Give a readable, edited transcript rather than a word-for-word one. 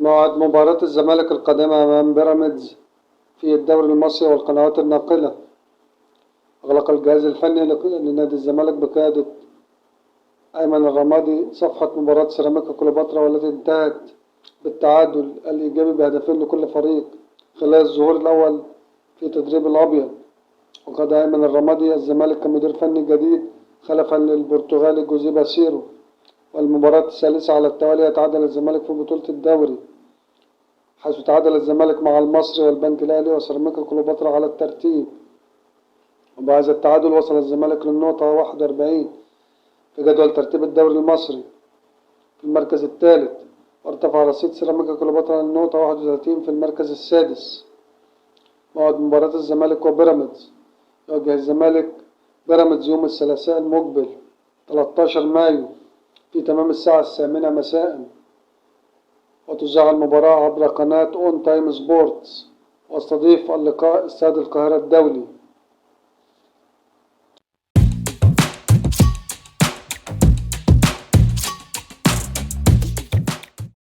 موعد مباراة الزمالك القادمة أمام بيراميدز في الدوري المصري والقنوات الناقلة. أغلق الجهاز الفني لنادي الزمالك بقيادة أيمن الرمادي صفحة مباراة سيراميكا كليوباترا، والتي انتهت بالتعادل الإيجابي بهدفين لكل فريق خلال الظهور الأول في تدريب الأبيض. وقاد أيمن الرمادي الزمالك كمدير فني جديد خلفا للبرتغالي جوزيه باسيرو. والمباراة الثالثة على التوالي يتعادل الزمالك في بطولة الدوري، حيث تعادل الزمالك مع المصري والبنك الأهلي وسيراميكا كليوباترا على الترتيب. وبهذا التعادل وصل الزمالك للنقطة 41 في جدول ترتيب الدوري المصري في المركز الثالث، وارتفع رصيد سيراميكا كليوباترا للنقطة 31 في المركز السادس. موعد مباراة الزمالك وبيراميدز: يواجه الزمالك بيراميدز يوم الثلاثاء المقبل 13 مايو في تمام الساعة 8 مساء، وتذاع المباراة عبر قناة أون تايم سبورتس، واستضيف اللقاء استاد القاهرة الدولي.